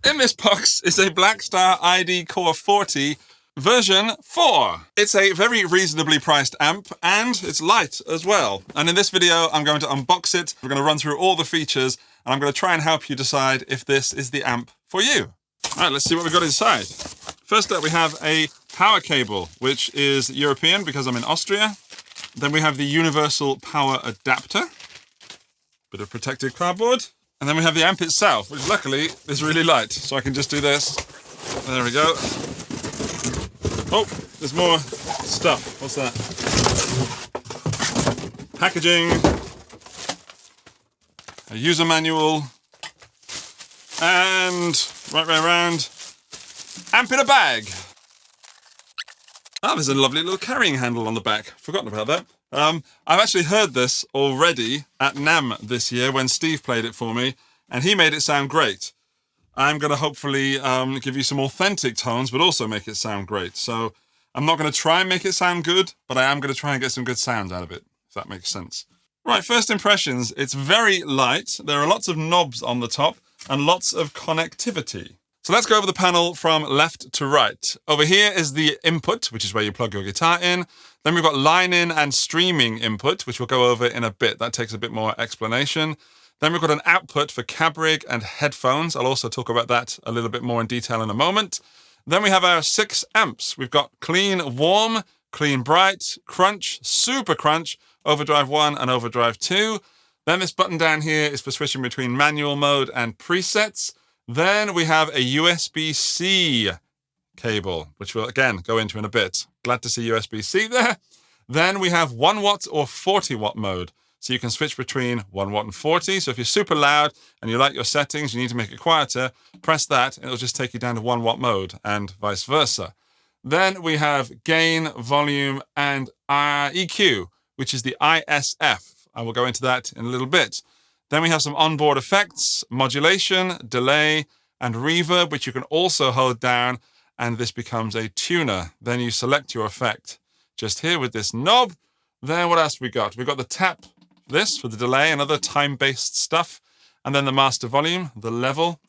In this box is a Blackstar ID CORE 40 version 4. It's a very reasonably priced amp and it's light as well. And in this video, I'm going to unbox it. We're going to run through all the features and I'm going to try and help you decide if this is the amp for you. All right, let's see what we've got inside. First up, we have a power cable, which is European because I'm in Austria. Then we have the universal power adapter, bit of protective cardboard. And then we have the amp itself, which luckily is really light. So I can just do this. There we go. Oh, there's more stuff. What's that? Packaging. A user manual. And right way around. Amp in a bag. Oh, there's a lovely little carrying handle on the back. Forgotten about that. I've actually heard this already at NAMM this year when Steve played it for me, and he made it sound great. I'm going to hopefully give you some authentic tones, but also make it sound great. So I'm not going to try and make it sound good, but I am going to try and get some good sounds out of it, if that makes sense. Right, first impressions. It's very light. There are lots of knobs on the top and lots of connectivity. So let's go over the panel from left to right. Over here is the input, which is where you plug your guitar in. Then we've got line in and streaming input, which we'll go over in a bit. That takes a bit more explanation. Then we've got an output for cab rig and headphones. I'll also talk about that a little bit more in detail in a moment. Then we have our 6 amps. We've got clean warm, clean bright, crunch, super crunch, overdrive 1 and overdrive 2. Then this button down here is for switching between manual mode and presets. Then we have a USB-C cable, which we'll again go into in a bit. Glad to see USB-C there. Then we have 1 watt or 40 watt mode. So you can switch between 1 watt and 40. So if you're super loud and you like your settings, you need to make it quieter, press that and it'll just take you down to 1 watt mode and vice versa. Then we have gain, volume, and EQ, which is the ISF. I will go into that in a little bit. Then we have some onboard effects, modulation, delay, and reverb, which you can also hold down, and this becomes a tuner. Then you select your effect just here with this knob. Then what else we got? We've got the tap, this for the delay and other time-based stuff, and then the master volume, the level.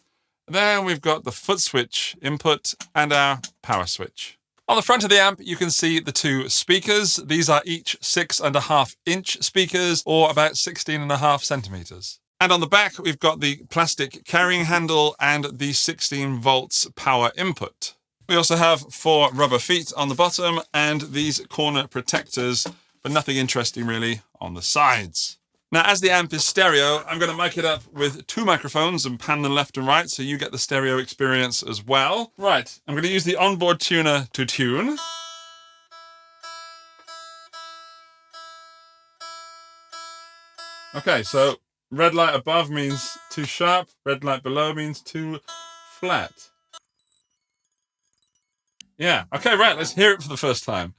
Then we've got the foot switch input and our power switch. On the front of the amp, you can see the 2 speakers. These are each 6.5-inch speakers, or about 16.5 centimeters. And on the back, we've got the plastic carrying handle and the 16 volts power input. We also have 4 rubber feet on the bottom and these corner protectors, but nothing interesting really on the sides. Now, as the amp is stereo, I'm going to mic it up with 2 microphones and pan them left and right so you get the stereo experience as well. Right, I'm going to use the onboard tuner to tune. Okay, so red light above means too sharp, red light below means too flat. Yeah, okay, right, let's hear it for the first time.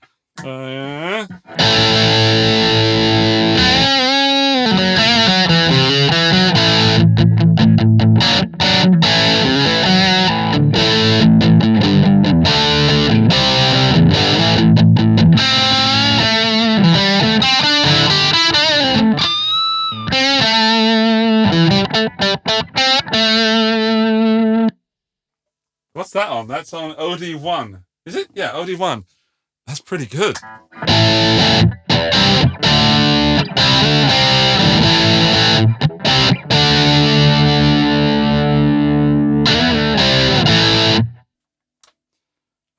What's that on? That's on OD1. Is it? Yeah, OD1. That's pretty good.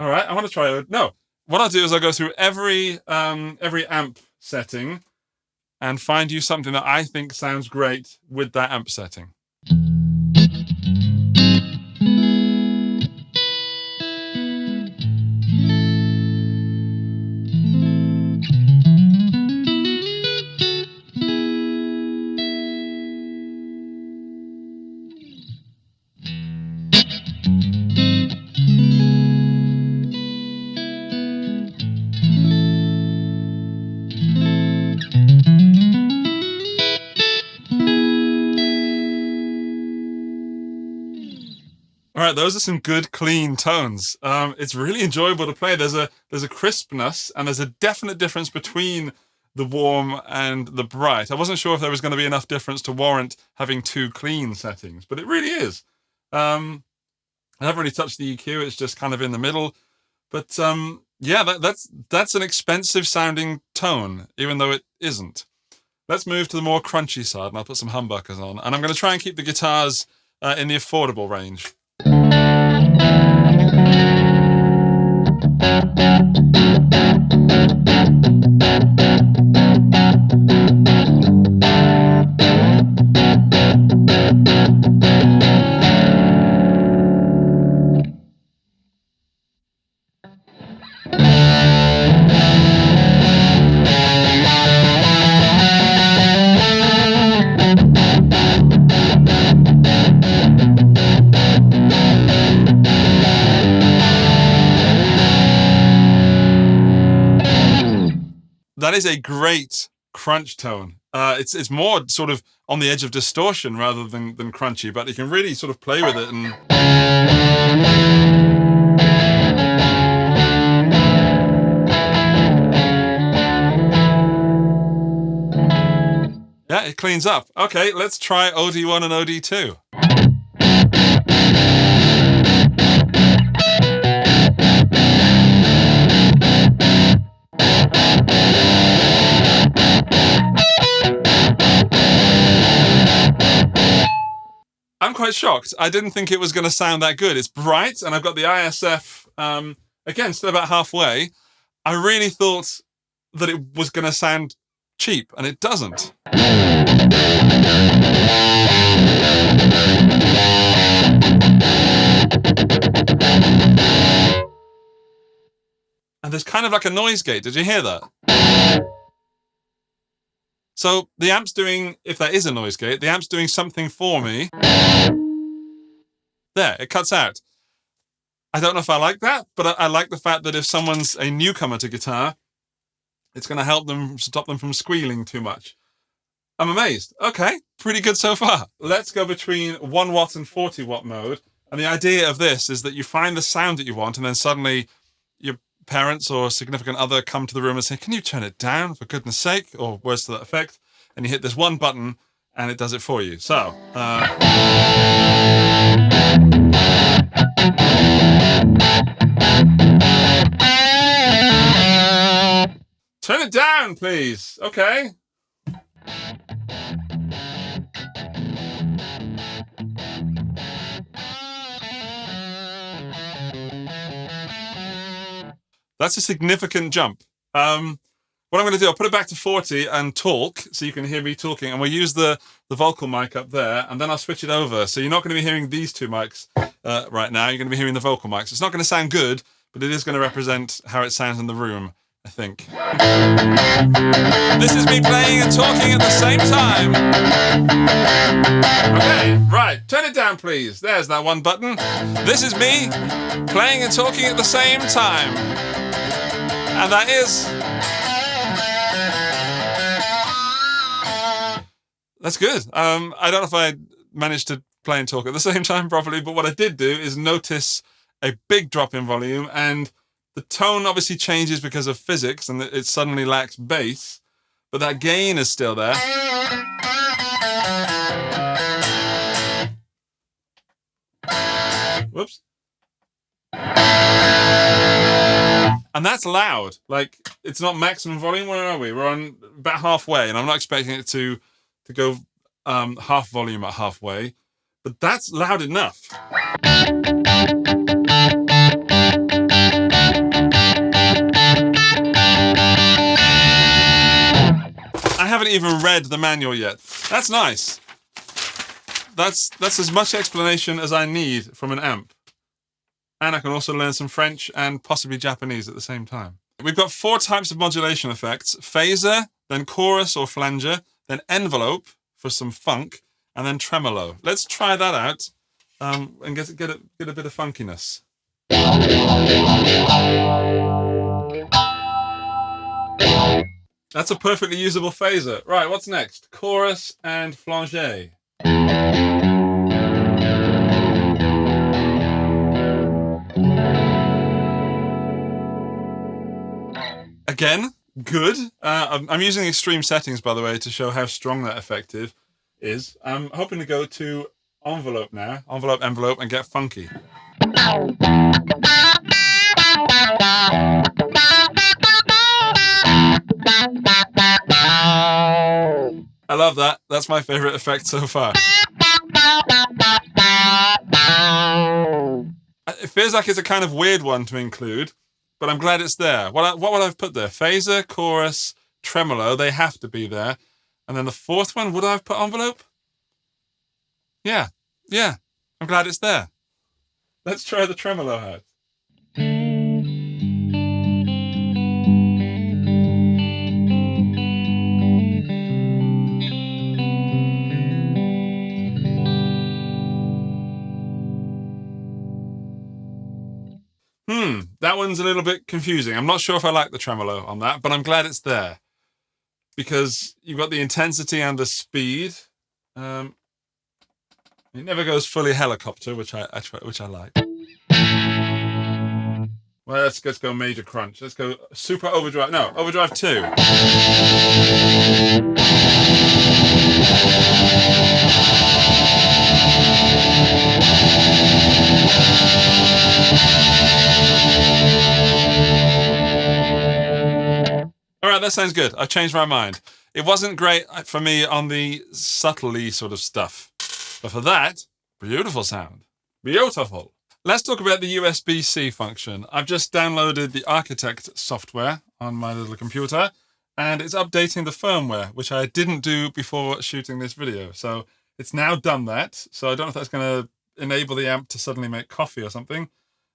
All right, I want to try. No, what I'll do is I'll go through every amp setting and find you something that I think sounds great with that amp setting. All right, those are some good, clean tones. It's really enjoyable to play. There's a crispness, and there's a definite difference between the warm and the bright. I wasn't sure if there was going to be enough difference to warrant having 2 clean settings, but it really is. I haven't really touched the EQ, it's just kind of in the middle. But yeah, that's an expensive sounding tone, even though it isn't. Let's move to the more crunchy side, and I'll put some humbuckers on. And I'm going to try and keep the guitars in the affordable range. That is a great crunch tone. It's more sort of on the edge of distortion rather than crunchy, but you can really sort of play with it and... Yeah, it cleans up. Okay, let's try OD1 and OD2. I'm quite shocked. I didn't think it was going to sound that good. It's bright, and I've got the ISF, again, still about halfway. I really thought that it was going to sound cheap, and it doesn't. And there's kind of like a noise gate. Did you hear that? So the amp's doing, if that is a noise gate, the amp's doing something for me. There, it cuts out. I don't know if I like that, but I like the fact that if someone's a newcomer to guitar, it's going to help them, stop them from squealing too much. I'm amazed. Okay, pretty good so far. Let's go between 1 watt and 40 watt mode. And the idea of this is that you find the sound that you want, and then suddenly your parents or significant other come to the room and say, can you turn it down, for goodness sake, or words to that effect? And you hit this one button and it does it for you. So, turn it down, please. Okay. That's a significant jump. What I'm going to do, I'll put it back to 40 and talk so you can hear me talking. And we'll use the vocal mic up there, and then I'll switch it over. So you're not going to be hearing these two mics right now. You're going to be hearing the vocal mics. It's not going to sound good, but it is going to represent how it sounds in the room, I think. This is me playing and talking at the same time. Okay, right. Turn it down, please. There's that one button. This is me playing and talking at the same time. And that is... That's good. I don't know if I managed to play and talk at the same time properly, but what I did do is notice a big drop in volume, and the tone obviously changes because of physics, and it suddenly lacks bass, but that gain is still there. Whoops. And that's loud. Like, it's not maximum volume. Where are we? We're on about halfway, and I'm not expecting it to go half volume at halfway, but that's loud enough. I haven't even read the manual yet. That's nice. That's as much explanation as I need from an amp. And I can also learn some French and possibly Japanese at the same time. We've got 4 types of modulation effects: phaser, then chorus or flanger, then envelope for some funk, and then tremolo. Let's try that out and get a bit of funkiness. That's a perfectly usable phaser. Right, what's next? Chorus and flanger. Again, good. I'm using extreme settings, by the way, to show how strong that effect is. I'm hoping to go to envelope now. Envelope, and get funky. I love that. That's my favorite effect so far. It feels like it's a kind of weird one to include, but I'm glad it's there. What would I have put there? Phaser, chorus, tremolo, they have to be there. And then the fourth one, would I have put envelope? Yeah, I'm glad it's there. Let's try the tremolo hat. That one's a little bit confusing. I'm not sure if I like the tremolo on that, but I'm glad it's there because you've got the intensity and the speed. It never goes fully helicopter, which I like. Well, let's go major crunch. Let's go super overdrive. No, overdrive 2. All right, that sounds good. I've changed my mind. It wasn't great for me on the subtly sort of stuff. But for that, beautiful sound. Beautiful. Let's talk about the USB-C function. I've just downloaded the Architect software on my little computer, and it's updating the firmware, which I didn't do before shooting this video. So it's now done that. So I don't know if that's going to enable the amp to suddenly make coffee or something.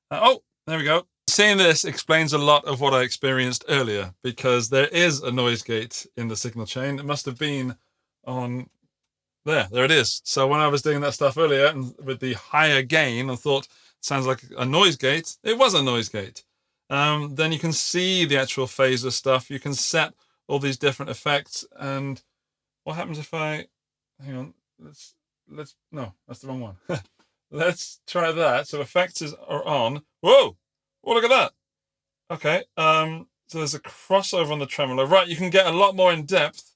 Oh, there we go. Seeing this explains a lot of what I experienced earlier, because there is a noise gate in the signal chain. It must have been on there. There it is. So when I was doing that stuff earlier and with the higher gain, I thought, sounds like a noise gate. It was a noise gate. Then you can see the actual phaser stuff. You can set all these different effects. And what happens if I, hang on, no, that's the wrong one. Let's try that. So effects are on. Whoa! Oh, look at that. Okay. So there's a crossover on the tremolo. Right, you can get a lot more in depth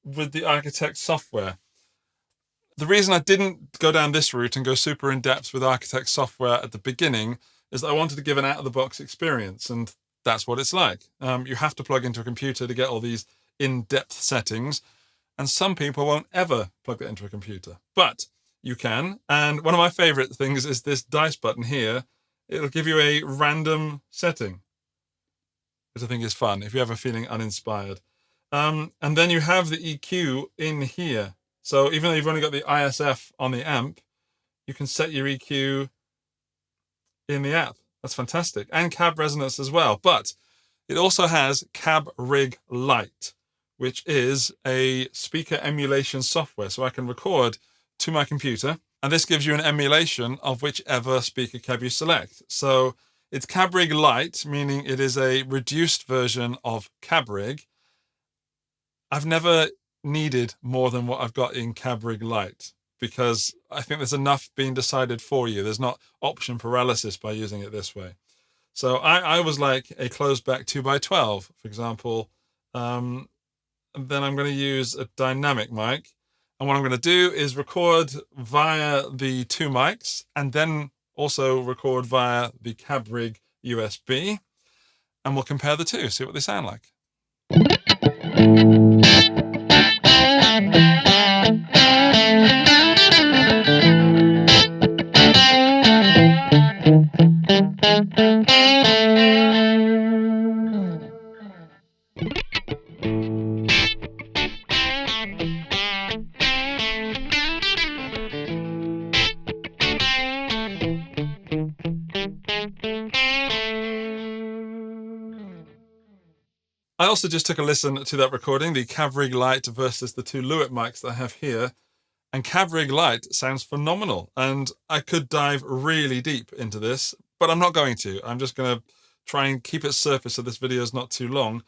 with the Architect software. The reason I didn't go down this route and go super in depth with Architect software at the beginning is that I wanted to give an out-of-the-box experience, and that's what it's like. You have to plug into a computer to get all these in-depth settings, and some people won't ever plug that into a computer. But you can, and one of my favorite things is this dice button here. It'll give you a random setting, which I think is fun if you're ever feeling uninspired. And then you have the EQ in here. So even though you've only got the ISF on the amp, you can set your EQ in the app. That's fantastic. And cab resonance as well. But it also has 𝗬𝗪𝗪 Lite, which is a speaker emulation software. So I can record to my computer, and this gives you an emulation of whichever speaker cab you select. So it's 𝗬𝗪𝗪 Lite, meaning it is a reduced version of 𝗬𝗪𝗪. I've never needed more than what I've got in 𝗬𝗪𝗪 Lite, because I think there's enough being decided for you. There's not option paralysis by using it this way. So I was like a closed back 2x12, for example. And then I'm going to use a dynamic mic. And what I'm going to do is record via the 2 mics, and then also record via the 𝗬𝗪𝗪 USB. And we'll compare the two, see what they sound like. I also just took a listen to that recording, the 𝗬𝗪𝗪 Lite versus the 2 Lite mics that I have here. And 𝗬𝗪𝗪 Lite sounds phenomenal. And I could dive really deep into this, but I'm not going to. I'm just going to try and keep it surface so this video is not too long.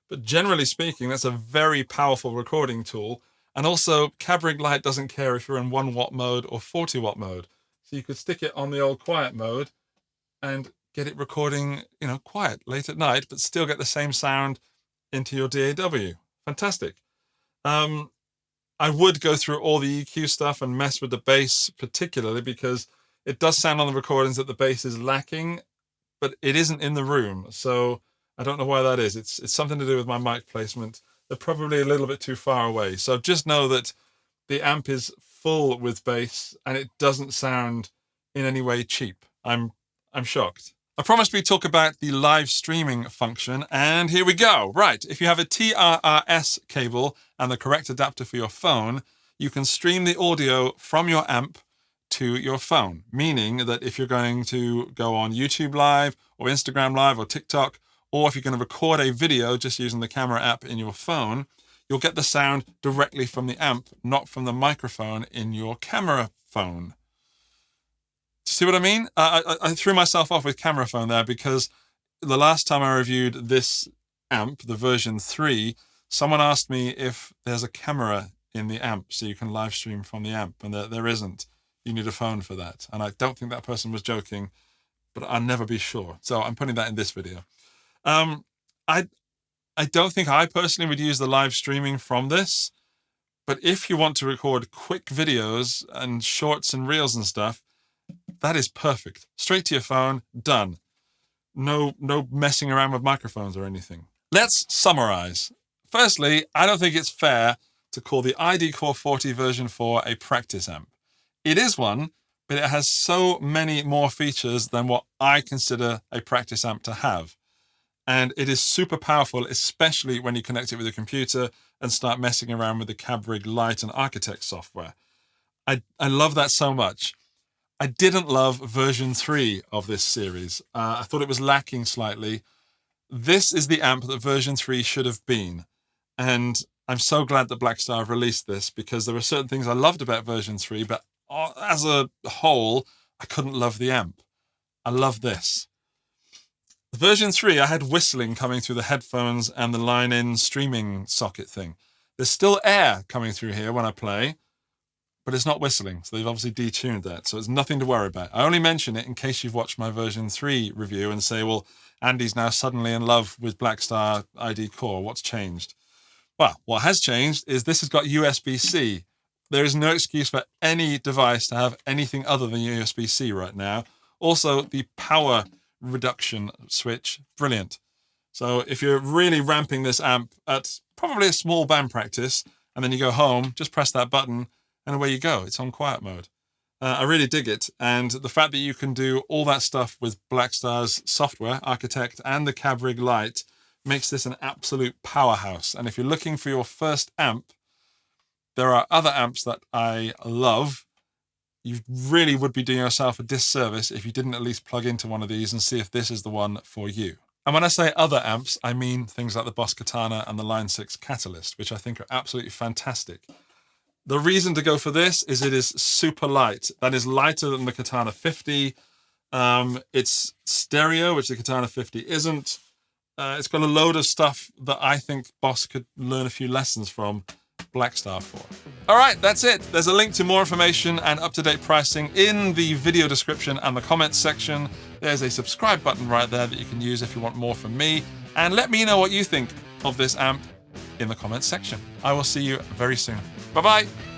But generally speaking, that's a very powerful recording tool. And also, 𝗬𝗪𝗪 Lite doesn't care if you're in 1 watt mode or 40 watt mode. So you could stick it on the old quiet mode and get it recording, quiet late at night, but still get the same sound into your DAW. Fantastic. I would go through all the EQ stuff and mess with the bass particularly, because It does sound on the recordings that the bass is lacking, but it isn't in the room. So I don't know why that is. It's something to do with my mic placement. They're probably a little bit too far away. So just know that the amp is full with bass and it doesn't sound in any way cheap. I'm shocked. I promised we'd talk about the live streaming function, and here we go. Right, if you have a TRRS cable and the correct adapter for your phone, you can stream the audio from your amp to your phone, meaning that if you're going to go on YouTube Live or Instagram Live or TikTok, or if you're going to record a video just using the camera app in your phone, you'll get the sound directly from the amp, not from the microphone in your camera phone. See what I mean? I threw myself off with camera phone there because the last time I reviewed this amp, the version 3, someone asked me if there's a camera in the amp so you can live stream from the amp, and there isn't. You need a phone for that. And I don't think that person was joking, but I'll never be sure. So I'm putting that in this video. I don't think I personally would use the live streaming from this, but if you want to record quick videos and shorts and reels and stuff, that is perfect. Straight to your phone, done. No messing around with microphones or anything. Let's summarize. Firstly, I don't think it's fair to call the ID CORE 40 version 4 a practice amp. It is one, but it has so many more features than what I consider a practice amp to have. And it is super powerful, especially when you connect it with a computer and start messing around with the 𝗬𝗢𝗪 Lite and Architect software. I love that so much. I didn't love version 3 of this series. I thought it was lacking slightly. This is the amp that version 3 should have been. And I'm so glad that Blackstar have released this, because there were certain things I loved about version 3, but as a whole, I couldn't love the amp. I love this. Version 3, I had whistling coming through the headphones and the line-in streaming socket thing. There's still air coming through here when I play, but it's not whistling, so they've obviously detuned that, so it's nothing to worry about. I only mention it in case you've watched my version 3 review and say, well, Andy's now suddenly in love with Blackstar ID CORE, what's changed? Well, what has changed is this has got USB-C. There is no excuse for any device to have anything other than USB-C right now. Also, the power reduction switch, brilliant. So if you're really ramping this amp at probably a small band practice, and then you go home, just press that button, and away you go. It's on quiet mode. I really dig it. And the fact that you can do all that stuff with Blackstar's software, Architect, and the 𝗬𝗪𝗪 Lite makes this an absolute powerhouse. And if you're looking for your first amp, there are other amps that I love. You really would be doing yourself a disservice if you didn't at least plug into one of these and see if this is the one for you. And when I say other amps, I mean things like the Boss Katana and the Line 6 Catalyst, which I think are absolutely fantastic. The reason to go for this is it is super light. That is lighter than the Katana 50. It's stereo, which the Katana 50 isn't. It's got a load of stuff that I think Boss could learn a few lessons from Blackstar for. All right, that's it. There's a link to more information and up-to-date pricing in the video description and the comments section. There's a subscribe button right there that you can use if you want more from me. And let me know what you think of this amp in the comments section. I will see you very soon. Bye-bye.